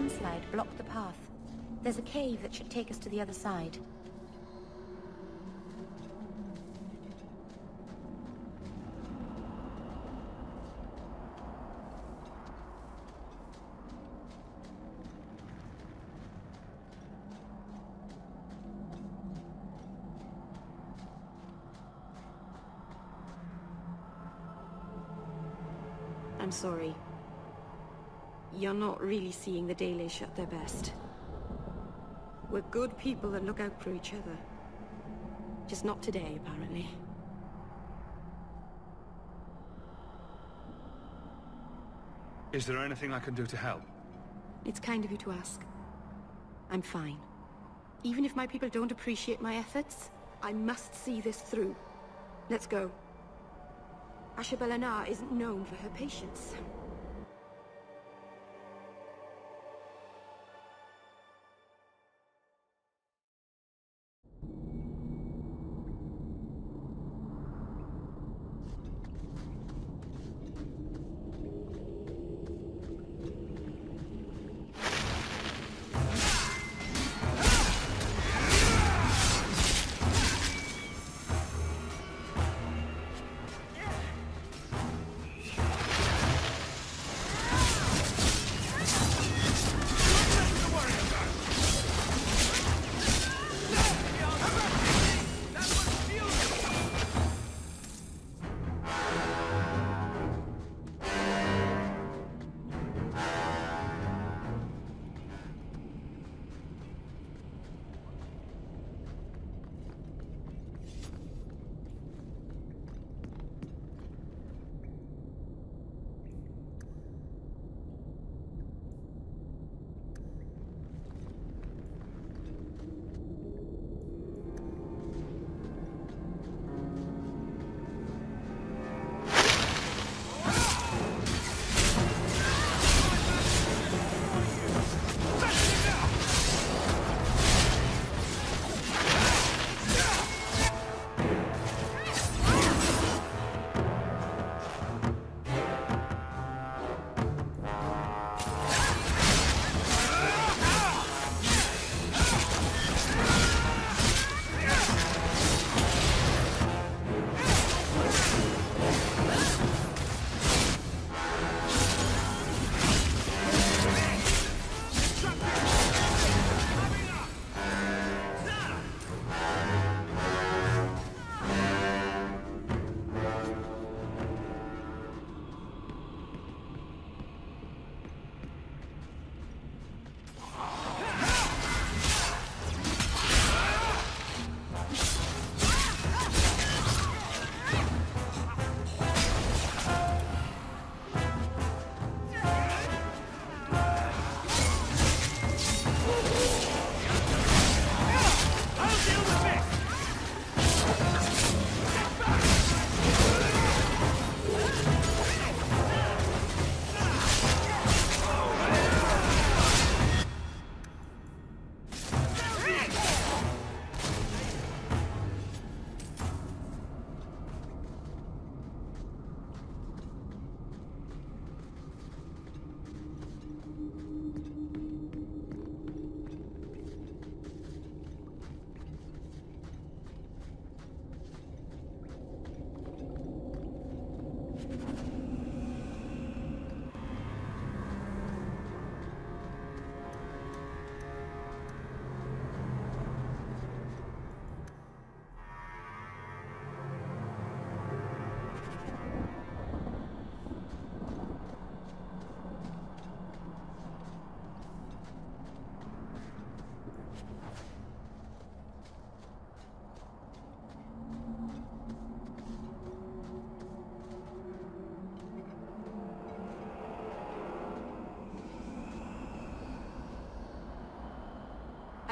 landslide blocked the path. There's a cave that should take us to the other side. I'm sorry. You're not really seeing the Dalish at their best. We're good people that look out for each other. Just not today, apparently. Is there anything I can do to help? It's kind of you to ask. I'm fine. Even if my people don't appreciate my efforts, I must see this through. Let's go. Ashabelana isn't known for her patience.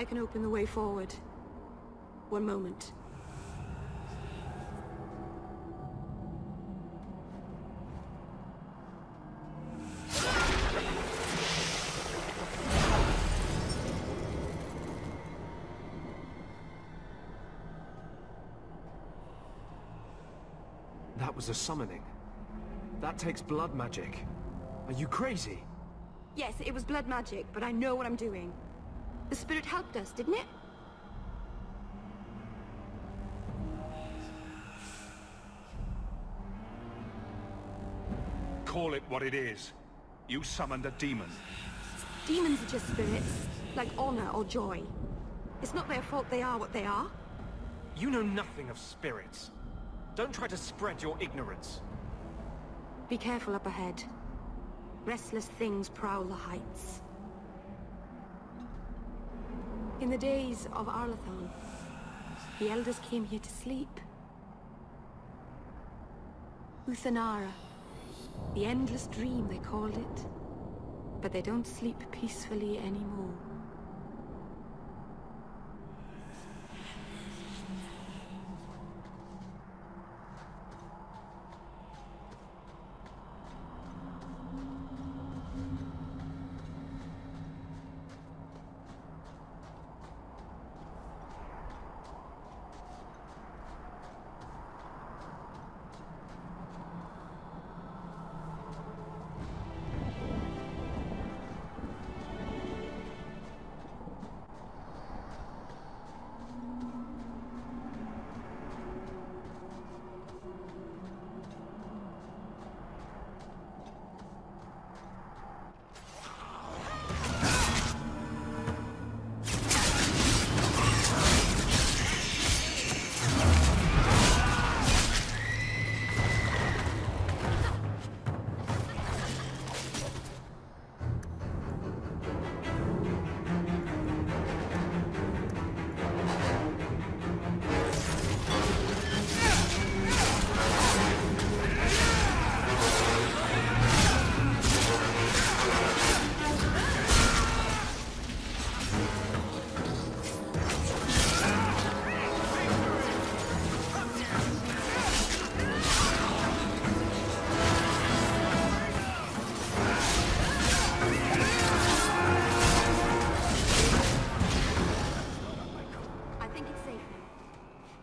I can open the way forward. One moment. That was a summoning. That takes blood magic. Are you crazy? Yes, it was blood magic, but I know what I'm doing. The spirit helped us, didn't it? Call it what it is. You summoned a demon. Demons are just spirits, like honor or joy. It's not their fault they are what they are. You know nothing of spirits. Don't try to spread your ignorance. Be careful up ahead. Restless things prowl the heights. In the days of Arlathon, the elders came here to sleep. Uthanara, the endless dream they called it. But they don't sleep peacefully anymore.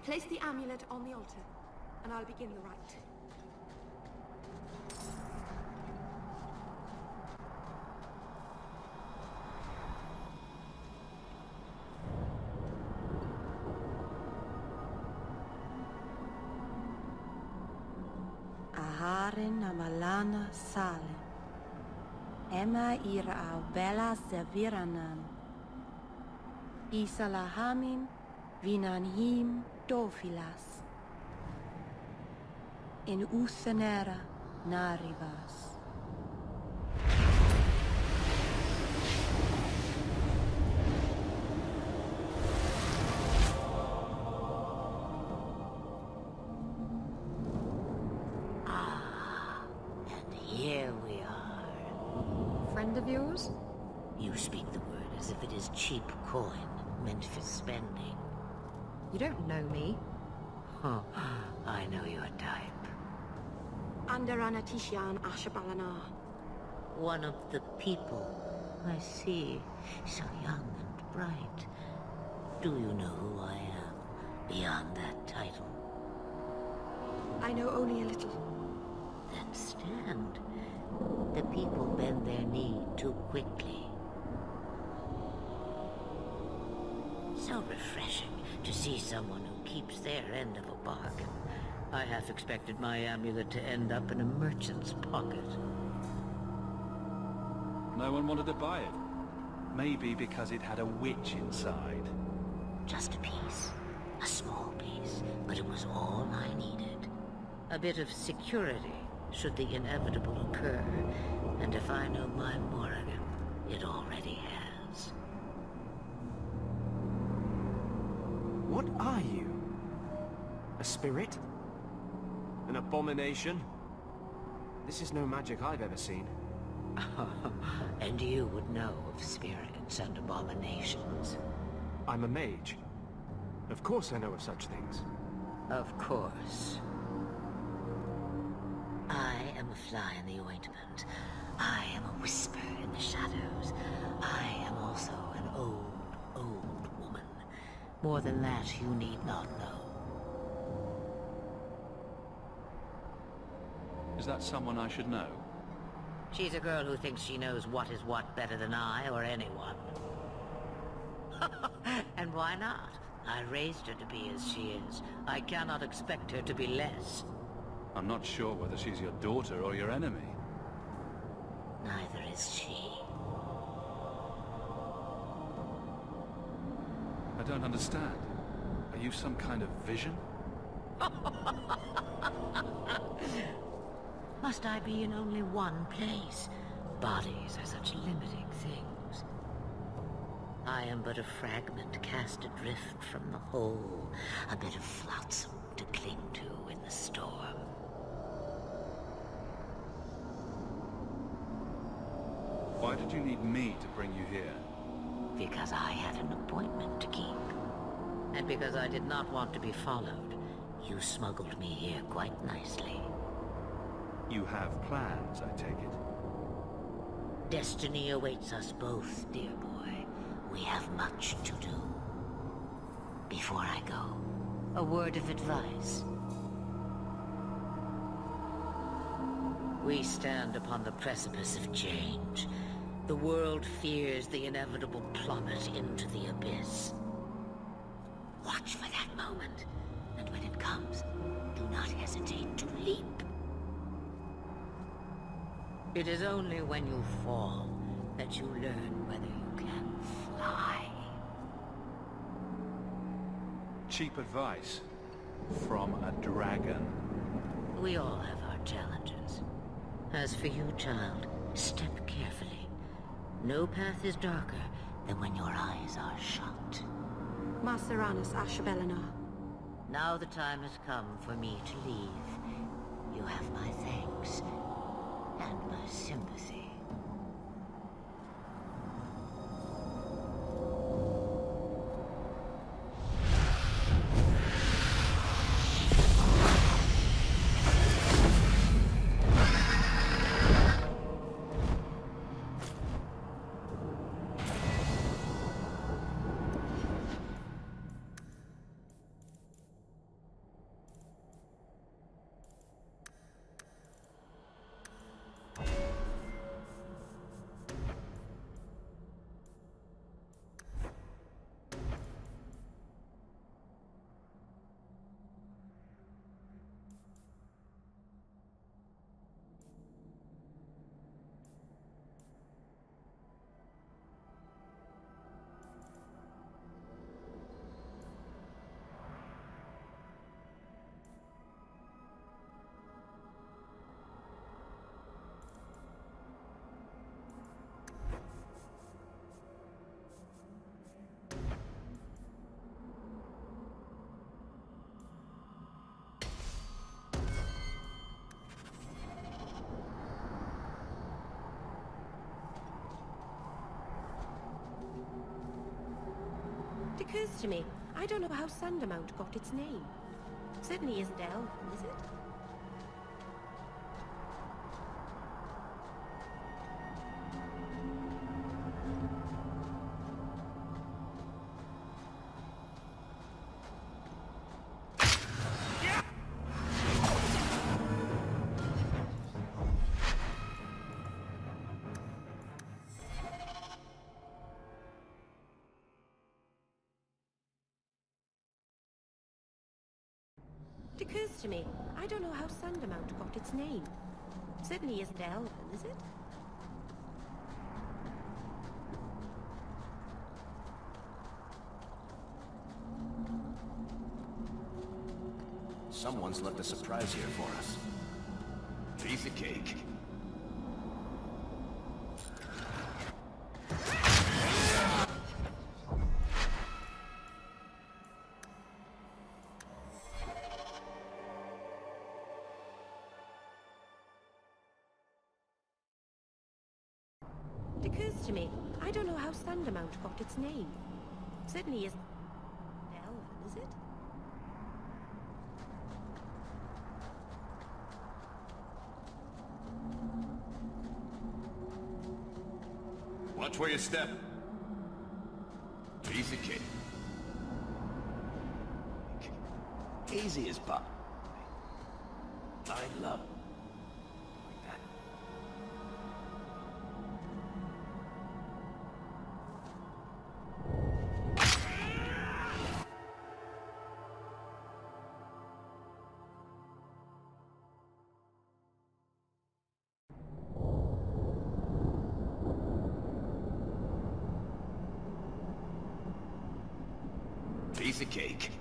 Place the amulet on the altar, and I'll begin the rite. Aharin amalana sale. Emma ira au bella zaviranan. Isalahamin vinanhim dofilas. In Uthanera naribas. Here we are. Friend of yours? You speak the word as if it is cheap coin, meant for spending. You don't know me. Huh. I know your type. Andarana Tishan Ashabalana. One of the people. I see. So young and bright. Do you know who I am, beyond that title? I know only a little. Then stand. The people bend their knee too quickly. So refreshing to see someone who keeps their end of a bargain. I half expected my amulet to end up in a merchant's pocket. No one wanted to buy it. Maybe because it had a witch inside. Just a piece. A small piece. But it was all I needed. A bit of security, should the inevitable occur. And if I know my Morrigan, it already has. What are you? A spirit? An abomination? This is no magic I've ever seen. And you would know of spirits and abominations. I'm a mage. Of course I know of such things. Of course. I am a fly in the ointment. I am a whisper in the shadows. I am also an old woman. More than that, you need not know. Is that someone I should know? She's a girl who thinks she knows what is what better than I or anyone. And why not? I raised her to be as she is. I cannot expect her to be less. I'm not sure whether she's your daughter or your enemy. Neither is she. I don't understand. Are you some kind of vision? Must I be in only one place? Bodies are such limiting things. I am but a fragment cast adrift from the whole, a bit of flotsam to cling to in the storm. Why did you need me to bring you here? Because I had an appointment to keep. And because I did not want to be followed, you smuggled me here quite nicely. You have plans, I take it. Destiny awaits us both, dear boy. We have much to do. Before I go, a word of advice. We stand upon the precipice of change. The world fears the inevitable plummet into the abyss. Watch for that moment, and when it comes, do not hesitate to leap. It is only when you fall that you learn whether you can fly. Cheap advice from a dragon. We all have our challenges. As for you, child, step carefully. No path is darker than when your eyes are shut. Maceranus Ashabelina. Now the time has come for me to leave. You have my thanks and my sympathy. It occurs to me, I don't know how Sandamount got its name. Certainly isn't Elven, is it? It occurs to me, I don't know how Sandamount got its name. Certainly isn't Elven, is it? Someone's left a surprise here for us. Piece of cake. It occurs to me, I don't know how Sandamount got its name. Certainly isn't Elven, is it? Watch where you step. Piece of cake. Easy as pop. I love like that. piece of cake.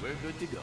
We're good to go.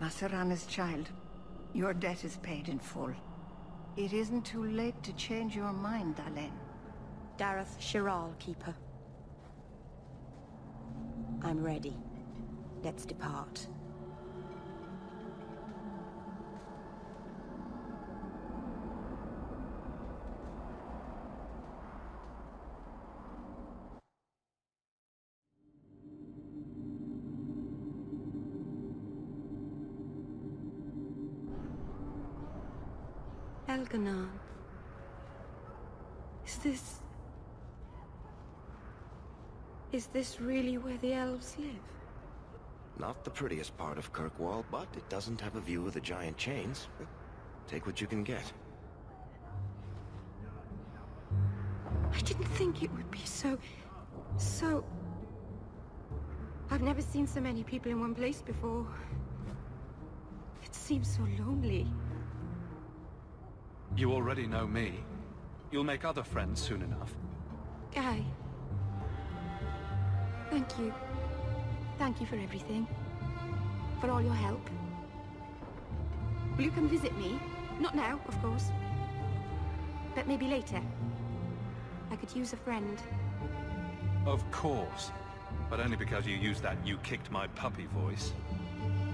Serana's child, your debt is paid in full. It isn't too late to change your mind, Dalen. Dareth Shiral, Keeper. I'm ready. Let's depart. Elganan. Is this really where the elves live? Not the prettiest part of Kirkwall, but it doesn't have a view of the giant chains. Take what you can get. I didn't think it would be so... I've never seen so many people in one place before. It seems so lonely. You already know me. You'll make other friends soon enough. Guy. Thank you. Thank you for everything. For all your help. Will you come visit me? Not now, of course. But Maybe later. I could use a friend. Of course. But only because you used that "you kicked my puppy" voice.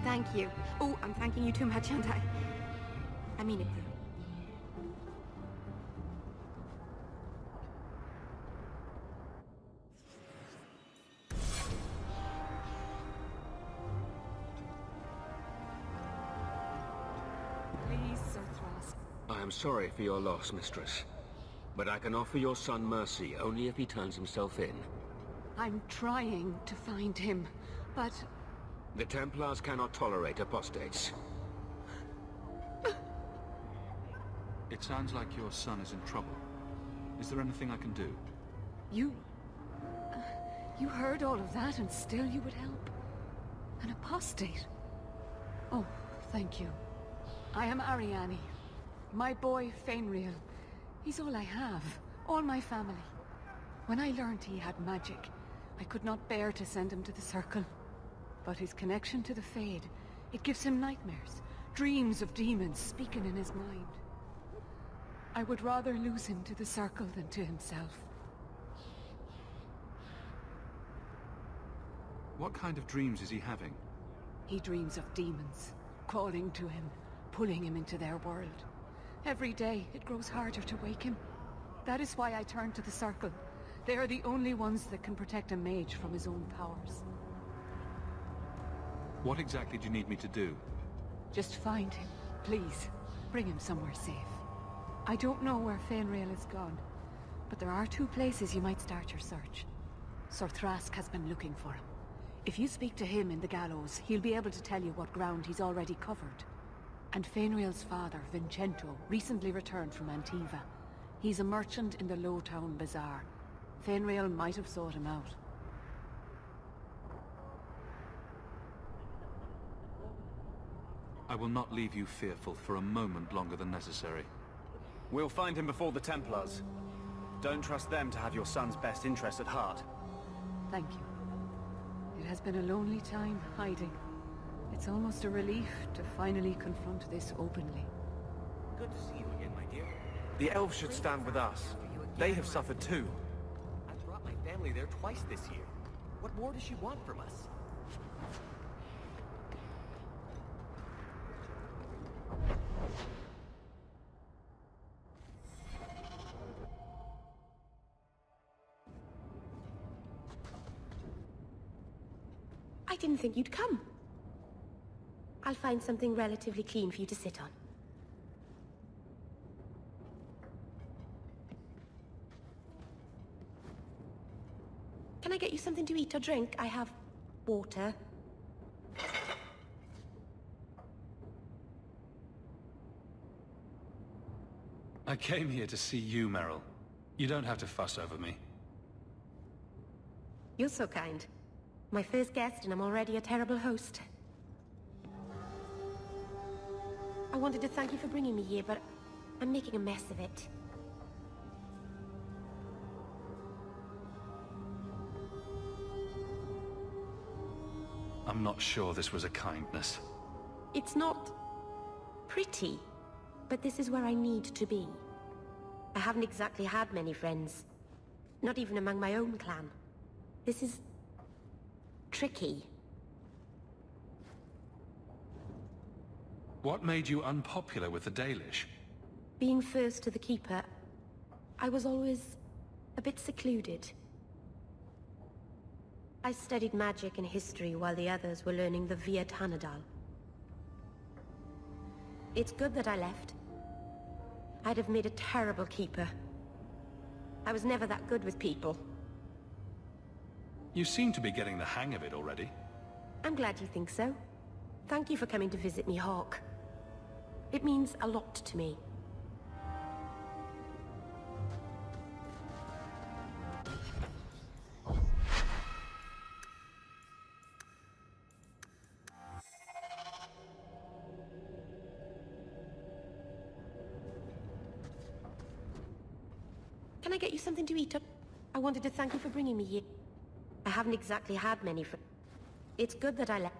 Thank you. Oh, I'm thanking you too much, aren't I? I mean it, though. Please, Sir Thras. I am sorry for your loss, mistress. But I can offer your son mercy only if he turns himself in. I'm trying to find him, but... The Templars cannot tolerate apostates. It sounds like your son is in trouble. Is there anything I can do? You heard all of that and still you would help? An apostate? Oh, thank you. I am Ariane. My boy, Fainriel. He's all I have. All my family. When I learned he had magic, I could not bear to send him to the Circle. But his connection to the Fade, it gives him nightmares. Dreams of demons speaking in his mind. I would rather lose him to the Circle than to himself. What kind of dreams is he having? He dreams of demons, calling to him, pulling him into their world. Every day, it grows harder to wake him. That is why I turn to the Circle. They are the only ones that can protect a mage from his own powers. What exactly do you need me to do? Just find him, please. Bring him somewhere safe. I don't know where Fainriel is gone, but there are 2 places you might start your search. Sir Thrask has been looking for him. If you speak to him in the gallows, he'll be able to tell you what ground he's already covered. And Fainriel's father, Vincento, recently returned from Antiva. He's a merchant in the Lowtown Bazaar. Fainriel might have sought him out. I will not leave you fearful for a moment longer than necessary. We'll find him before the Templars. Don't trust them to have your son's best interest at heart. Thank you. It has been a lonely time hiding. It's almost a relief to finally confront this openly. Good to see you again, my dear. The elves should stand with us. They have suffered too. I brought my family there twice this year. What more does she want from us? I didn't think you'd come. I'll find something relatively clean for you to sit on. Can I get you something to eat or drink? I have water. I came here to see you, Meryl. You don't have to fuss over me. You're so kind. My first guest and I'm already a terrible host. I wanted to thank you for bringing me here, but I'm making a mess of it. I'm not sure this was a kindness. It's not pretty, but this is where I need to be. I haven't exactly had many friends. Not even among my own clan. This is tricky. What made you unpopular with the Dalish? Being first to the Keeper, I was always a bit secluded. I studied magic and history while the others were learning the Via Tanadal. It's good that I left. I'd have made a terrible Keeper. I was never that good with people. You seem to be getting the hang of it already. I'm glad you think so. Thank you for coming to visit me, Houk. It means a lot to me. Can I get you something to eat? I wanted to thank you for bringing me here. I haven't exactly had many friends. It's good that I left.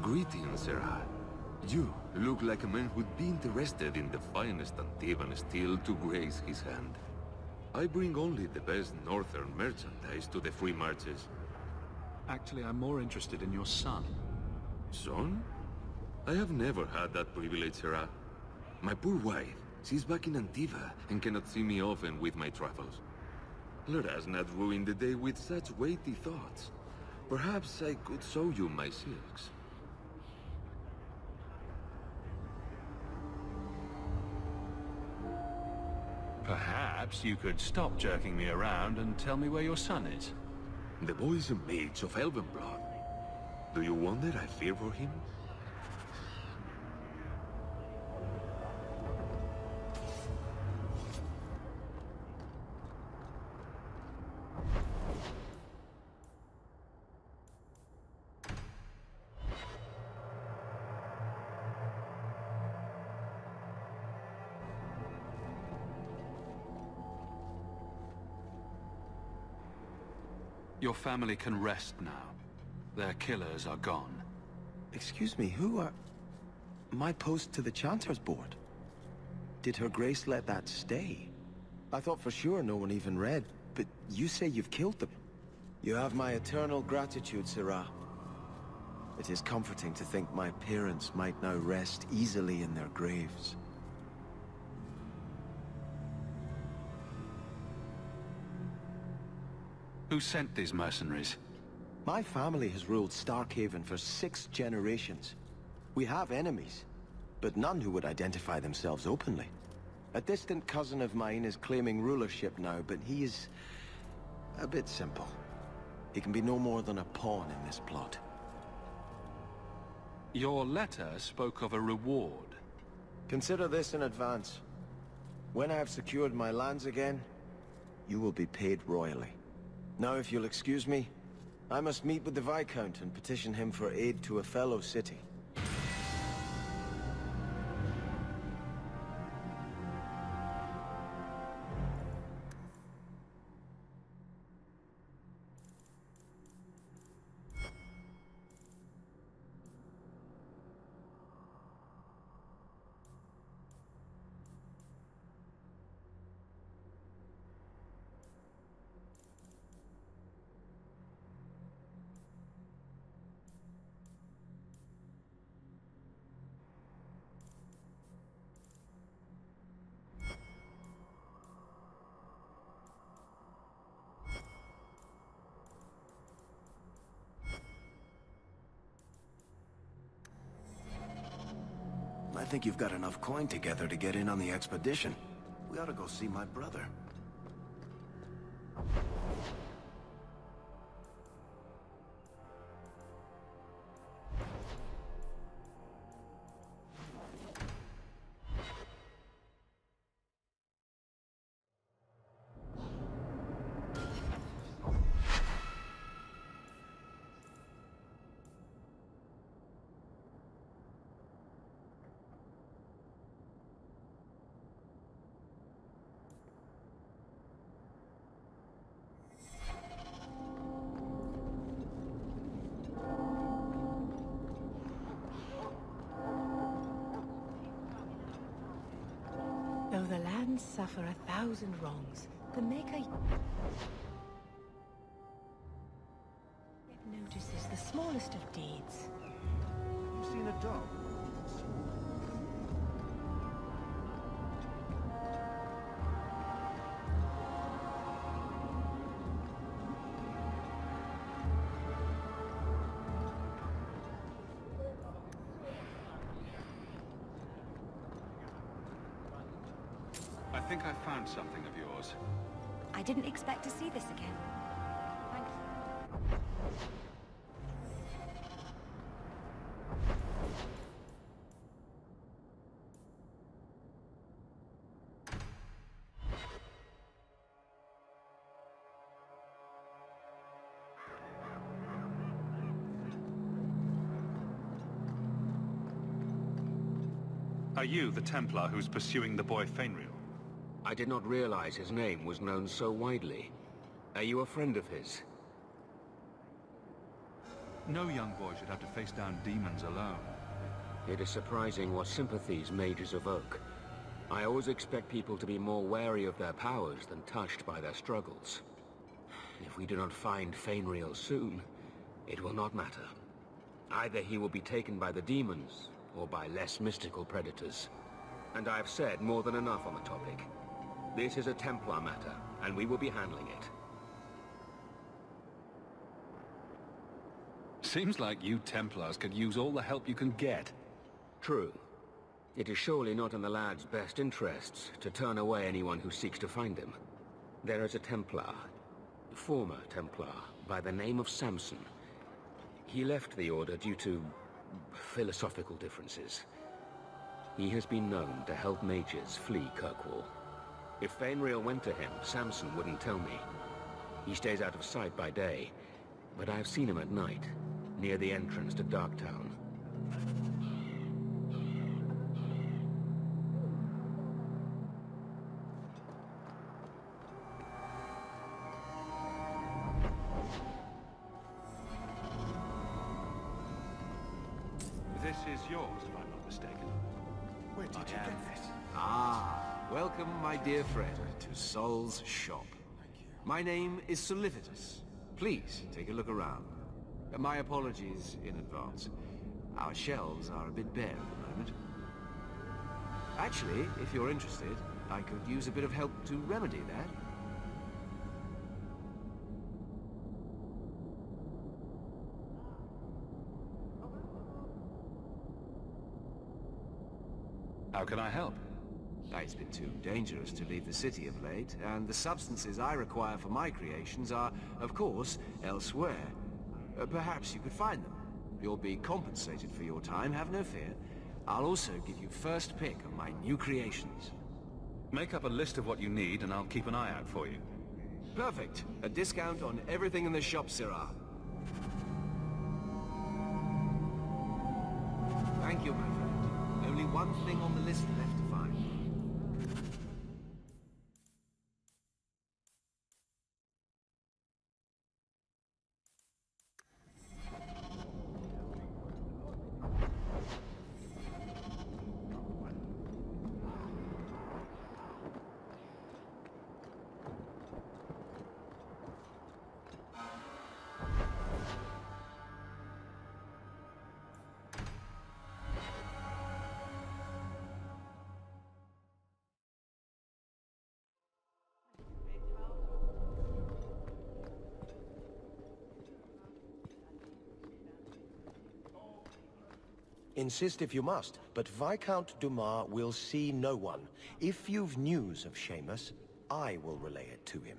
Greetings, Sarah. You look like a man who'd be interested in the finest Antivan steel to grace his hand. I bring only the best northern merchandise to the free marches. Actually, I'm more interested in your son. Son? I have never had that privilege, Sarah. My poor wife, she's back in Antiva and cannot see me often with my travels. Let us not ruin the day with such weighty thoughts. Perhaps I could show you my silks. Perhaps you could stop jerking me around and tell me where your son is. The boy is a mage of elven blood. Do you wonder I fear for him? Your family can rest now. Their killers are gone. Excuse me, who are... My post to the Chancellor's board? Did Her Grace let that stay? I thought for sure no one even read, but you say you've killed them. You have my eternal gratitude, Sarah. It is comforting to think my parents might now rest easily in their graves. Who sent these mercenaries? My family has ruled Starkhaven for 6 generations. We have enemies, but none who would identify themselves openly. A distant cousin of mine is claiming rulership now, but he is a bit simple. He can be no more than a pawn in this plot. Your letter spoke of a reward. Consider this in advance. When I have secured my lands again, you will be paid royally. Now, if you'll excuse me, I must meet with the Viscount and petition him for aid to a fellow city. I think you've got enough coin together to get in on the expedition. We ought to go see my brother. Though the lands suffer 1,000 wrongs, the Maker notices the smallest of deeds. You've seen a dog? I think I found something of yours. I didn't expect to see this again. Thank Are you the Templar who's pursuing the boy Fenrir? I did not realize his name was known so widely. Are you a friend of his? No young boy should have to face down demons alone. It is surprising what sympathies mages evoke. I always expect people to be more wary of their powers than touched by their struggles. If we do not find Fainriel soon, it will not matter. Either he will be taken by the demons, or by less mystical predators. And I have said more than enough on the topic. This is a Templar matter, and we will be handling it. Seems like you Templars could use all the help you can get. True. It is surely not in the lad's best interests to turn away anyone who seeks to find him. There is a Templar, former Templar, by the name of Samson. He left the Order due to philosophical differences. He has been known to help mages flee Kirkwall. If Fainriel went to him, Samson wouldn't tell me. He stays out of sight by day, but I've seen him at night, near the entrance to Darktown. This is yours, if I'm not mistaken. Where did you get this? Ah, welcome, my dear friend, to Sol's shop. My name is Solivitus. Please, take a look around. My apologies in advance. Our shelves are a bit bare at the moment. Actually, if you're interested, I could use a bit of help to remedy that. How can I help? It's been too dangerous to leave the city of late, and the substances I require for my creations are, of course, elsewhere. Perhaps you could find them. You'll be compensated for your time, have no fear. I'll also give you first pick of my new creations. Make up a list of what you need, and I'll keep an eye out for you. Perfect. A discount on everything in the shop, Sirrah. Thank you, my friend. Only one thing on the list left to find. Insist if you must, but Viscount Dumas will see no one. If you've news of Seamus, I will relay it to him.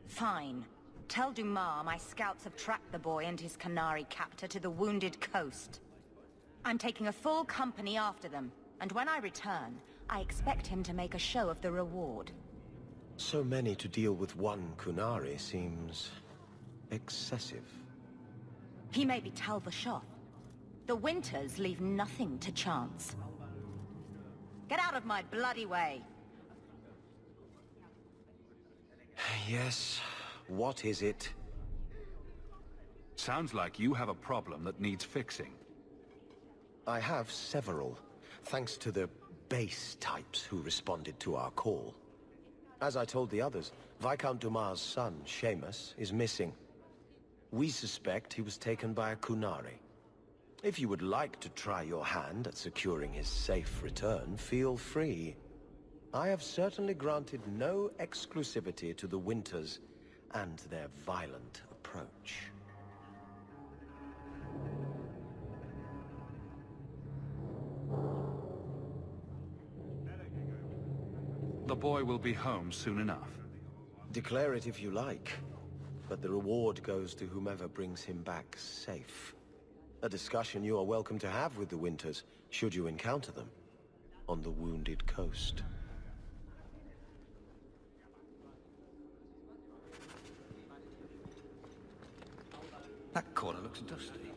Fine. Tell Dumas my scouts have tracked the boy and his Canary captor to the Wounded Coast. I'm taking a full company after them, and when I return, I expect him to make a show of the reward. So many to deal with one Kunari seems excessive. He may be Tal the Shoth. The Winters leave nothing to chance. Get out of my bloody way! Yes, what is it? Sounds like you have a problem that needs fixing. I have several, thanks to the base types who responded to our call. As I told the others, Viscount Dumas' son, Seamus, is missing. We suspect he was taken by a Kunari. If you would like to try your hand at securing his safe return, feel free. I have certainly granted no exclusivity to the Winters and their violent approach. The boy will be home soon enough. Declare it if you like, but the reward goes to whomever brings him back safe. A discussion you are welcome to have with the Winters, should you encounter them, on the Wounded Coast. That corner looks dusty.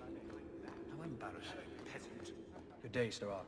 How embarrassing. Peasant. Good day, Sirrah.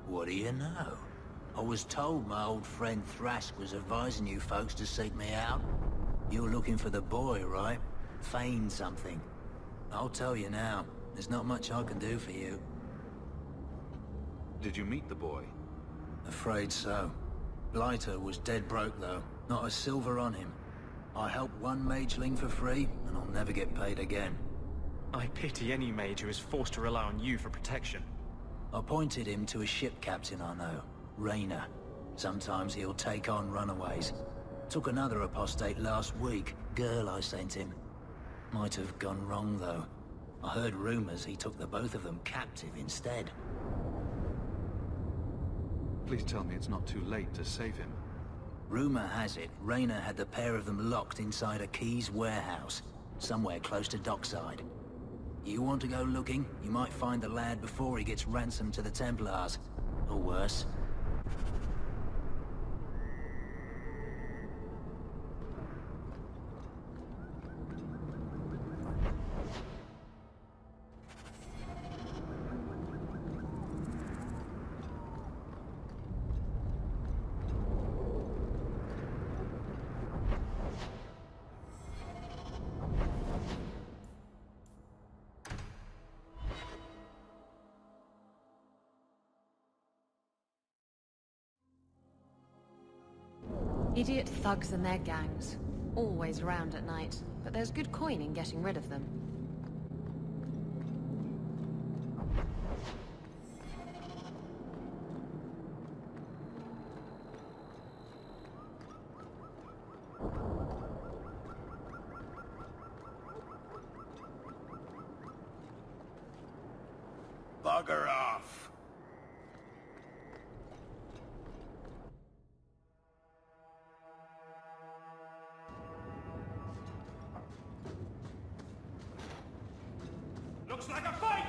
What do you know? I was told my old friend Thrask was advising you folks to seek me out. You're looking for the boy, right? Feign something. I'll tell you now, there's not much I can do for you. Did you meet the boy? Afraid so. Blighter was dead broke though, not a silver on him. I helped one mageling for free, and I'll never get paid again. I pity any mage who is forced to rely on you for protection. I pointed him to a ship captain I know, Rayner. Sometimes he'll take on runaways. Took another apostate last week, girl I sent him. Might have gone wrong though. I heard rumors he took the both of them captive instead. Please tell me it's not too late to save him. Rumor has it, Rayner had the pair of them locked inside a Keys warehouse, somewhere close to dockside. You want to go looking? You might find the lad before he gets ransomed to the Templars. Or worse. Idiot thugs and their gangs. Always around at night, but there's good coin in getting rid of them. Bugger off! Looks like a fight!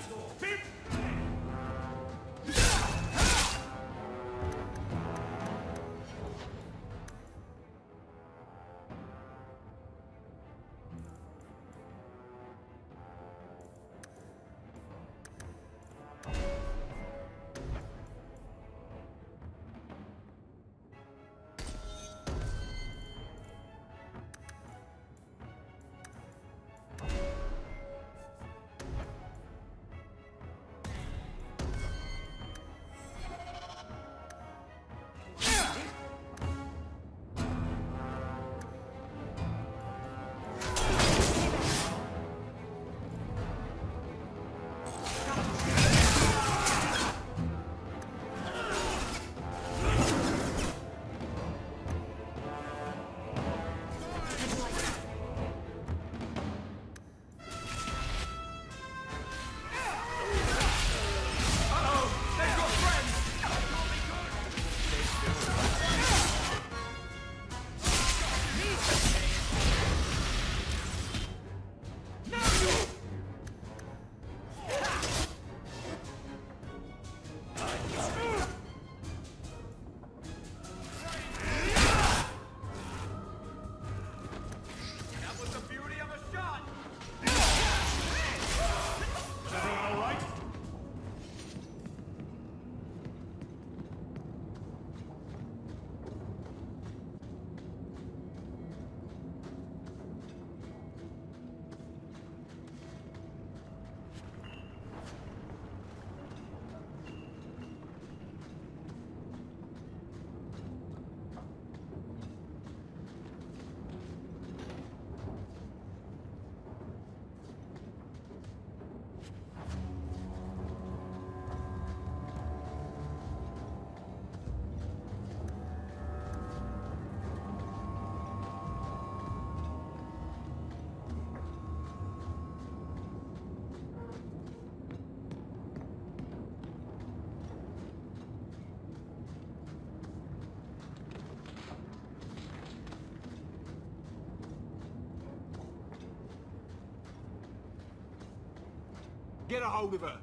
Get a hold of her!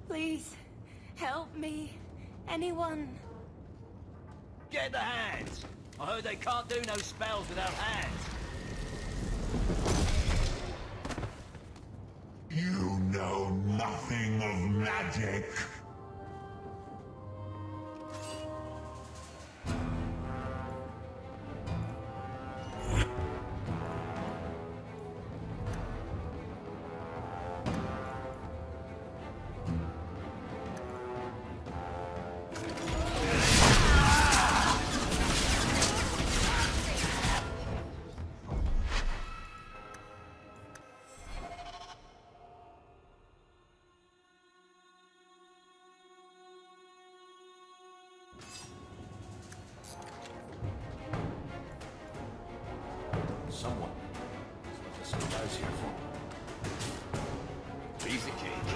Please, help me. Anyone. Get the hands! I heard they can't do no spells without hands. You know nothing of magic. someone. That's what this guy's here for. Easy, Cage.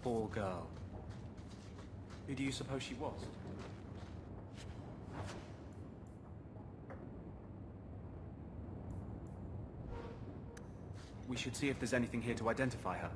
Poor girl. Who do you suppose she was? We should see if there's anything here to identify her.